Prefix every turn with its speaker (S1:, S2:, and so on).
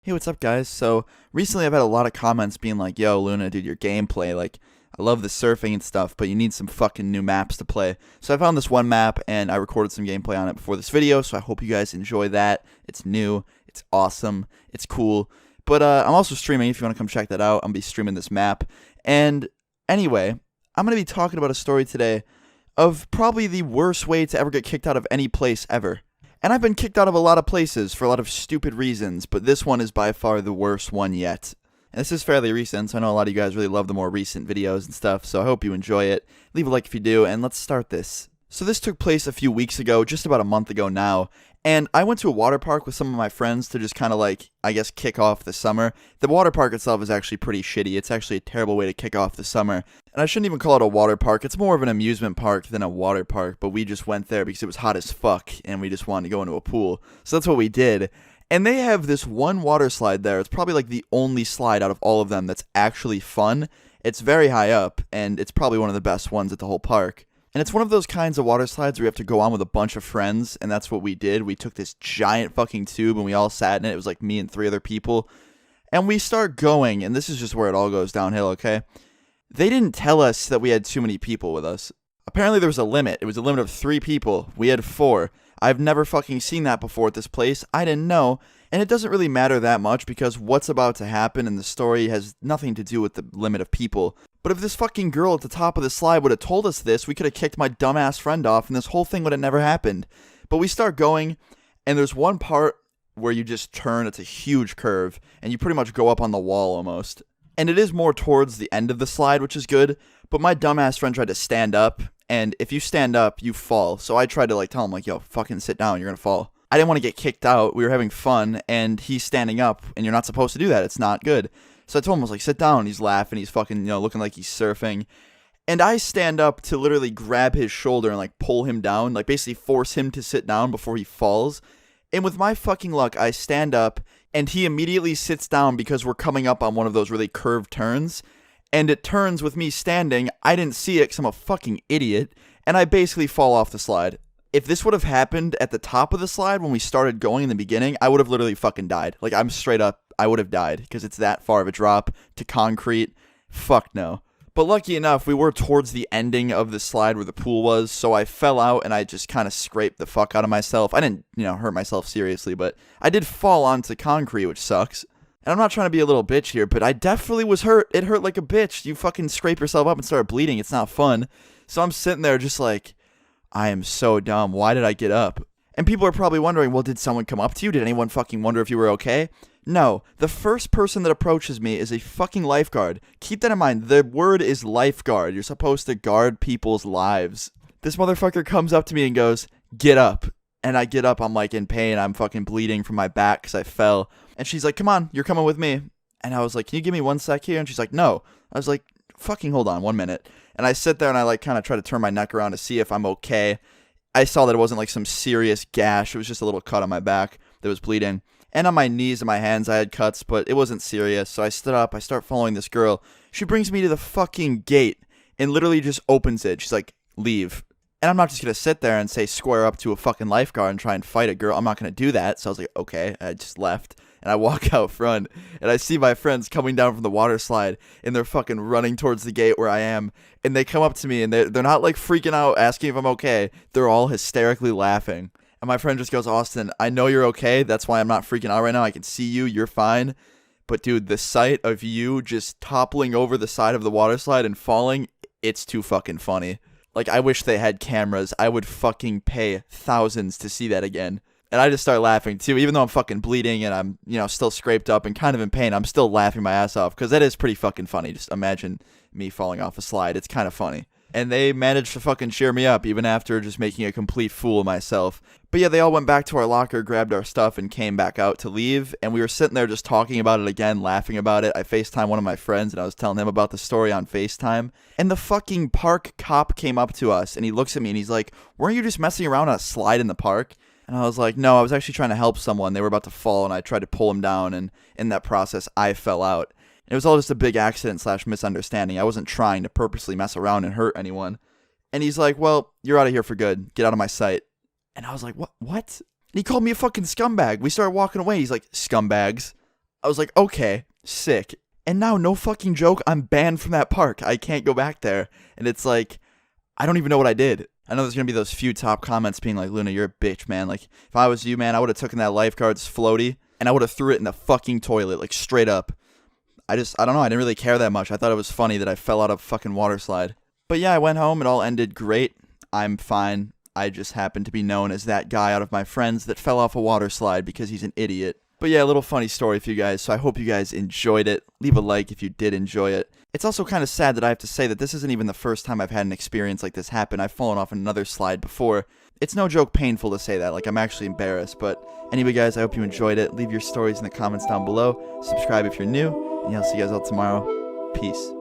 S1: Hey, what's up, guys? So, recently I've had a lot of comments being like, yo, Luna, dude, your gameplay, like, I love the surfing and stuff, but you need some fucking new maps to play. So, I found this one map and I recorded some gameplay on it before this video, so I hope you guys enjoy that. It's new, it's awesome, it's cool. But, I'm also streaming if you want to come check that out. I'm gonna be streaming this map. And, anyway, I'm gonna be talking about a story today of probably the worst way to ever get kicked out of any place ever. And I've been kicked out of a lot of places for a lot of stupid reasons, but this one is by far the worst one yet. And this is fairly recent, so I know a lot of you guys really love the more recent videos and stuff, so I hope you enjoy it. Leave a like if you do, and let's start this. So this took place a few weeks ago, just about a month ago now, and I went to a water park with some of my friends to just kind of like, I guess, kick off the summer. The water park itself is actually pretty shitty. It's actually a terrible way to kick off the summer. And I shouldn't even call it a water park. It's more of an amusement park than a water park, but we just went there because it was hot as fuck and we just wanted to go into a pool. So that's what we did. And they have this one water slide there. It's probably like the only slide out of all of them that's actually fun. It's very high up and it's probably one of the best ones at the whole park. And it's one of those kinds of water slides where you have to go on with a bunch of friends, and that's what we did. We took this giant fucking tube and we all sat in it. It was like me and three other people. And we start going, and this is just where it all goes downhill, okay? They didn't tell us that we had too many people with us. Apparently there was a limit. It was a limit of 3 people. We had 4. I've never fucking seen that before at this place. I didn't know. And it doesn't really matter that much because what's about to happen in the story has nothing to do with the limit of people. But if this fucking girl at the top of the slide would have told us this, we could have kicked my dumbass friend off and this whole thing would have never happened. But we start going, and there's one part where you just turn. It's a huge curve, and you pretty much go up on the wall almost. And it is more towards the end of the slide, which is good. But my dumbass friend tried to stand up, and if you stand up, you fall. So I tried to like tell him like, yo, fucking sit down, you're gonna fall. I didn't want to get kicked out. We were having fun, and he's standing up, and you're not supposed to do that. It's not good. So I told him, I was like, sit down. He's laughing. He's fucking, looking like he's surfing. And I stand up to literally grab his shoulder and, like, pull him down. Like, basically force him to sit down before he falls. And with my fucking luck, I stand up, and he immediately sits down because we're coming up on one of those really curved turns. And it turns with me standing. I didn't see it because I'm a fucking idiot. And I basically fall off the slide. If this would have happened at the top of the slide when we started going in the beginning, I would have literally fucking died. Like, I'm straight up, I would have died because it's that far of a drop to concrete. Fuck no. But lucky enough, we were towards the ending of the slide where the pool was, so I fell out and I just kind of scraped the fuck out of myself. I didn't, hurt myself seriously, but I did fall onto concrete, which sucks. And I'm not trying to be a little bitch here, but I definitely was hurt. It hurt like a bitch. You fucking scrape yourself up and start bleeding. It's not fun. So I'm sitting there just like, I am so dumb. Why did I get up? And people are probably wondering, well, did someone come up to you? Did anyone fucking wonder if you were okay? No. The first person that approaches me is a fucking lifeguard. Keep that in mind. The word is lifeguard. You're supposed to guard people's lives. This motherfucker comes up to me and goes, get up. And I get up. I'm like in pain. I'm fucking bleeding from my back because I fell. And she's like, come on, you're coming with me. And I was like, can you give me 1 sec here? And she's like, no. I was like, fucking hold on 1 minute. And I sit there and I like kind of try to turn my neck around to see if I'm okay. I saw that it wasn't like some serious gash. It was just a little cut on my back that was bleeding. And on my knees and my hands I had cuts, but it wasn't serious. So I stood up. I start following this girl. She brings me to the fucking gate and literally just opens it. She's like, leave. And I'm not just going to sit there and say square up to a fucking lifeguard and try and fight a girl. I'm not going to do that. So I was like, okay. I just left. And I walk out front, and I see my friends coming down from the water slide, and they're fucking running towards the gate where I am. And they come up to me, and they're not like freaking out, asking if I'm okay. They're all hysterically laughing. And my friend just goes, Austin, I know you're okay. That's why I'm not freaking out right now. I can see you. You're fine. But dude, the sight of you just toppling over the side of the water slide and falling, it's too fucking funny. Like, I wish they had cameras. I would fucking pay thousands to see that again. And I just start laughing too, even though I'm fucking bleeding and I'm, still scraped up and kind of in pain. I'm still laughing my ass off because that is pretty fucking funny. Just imagine me falling off a slide. It's kind of funny. And they managed to fucking cheer me up even after just making a complete fool of myself. But yeah, they all went back to our locker, grabbed our stuff, and came back out to leave. And we were sitting there just talking about it again, laughing about it. I FaceTimed one of my friends, and I was telling him about the story on FaceTime. And the fucking park cop came up to us, and he looks at me, and he's like, weren't you just messing around on a slide in the park? And I was like, no, I was actually trying to help someone. They were about to fall, and I tried to pull them down, and in that process, I fell out. It was all just a big accident / misunderstanding. I wasn't trying to purposely mess around and hurt anyone. And he's like, well, you're out of here for good. Get out of my sight. And I was like, what? And he called me a fucking scumbag. We started walking away. He's like, scumbags. I was like, okay, sick. And now, no fucking joke, I'm banned from that park. I can't go back there. And it's like, I don't even know what I did. I know there's going to be those few top comments being like, Luna, you're a bitch, man. Like, if I was you, man, I would have taken that lifeguard's floaty and I would have threw it in the fucking toilet, like, straight up. I don't know, I didn't really care that much. I thought it was funny that I fell out of a fucking water slide. But yeah, I went home, it all ended great. I'm fine. I just happened to be known as that guy out of my friends that fell off a water slide because he's an idiot. But yeah, a little funny story for you guys, so I hope you guys enjoyed it. Leave a like if you did enjoy it. It's also kind of sad that I have to say that this isn't even the first time I've had an experience like this happen. I've fallen off another slide before. It's no joke painful to say that, like I'm actually embarrassed. But anyway guys, I hope you enjoyed it. Leave your stories in the comments down below. Subscribe if you're new, and I'll see you guys all tomorrow. Peace.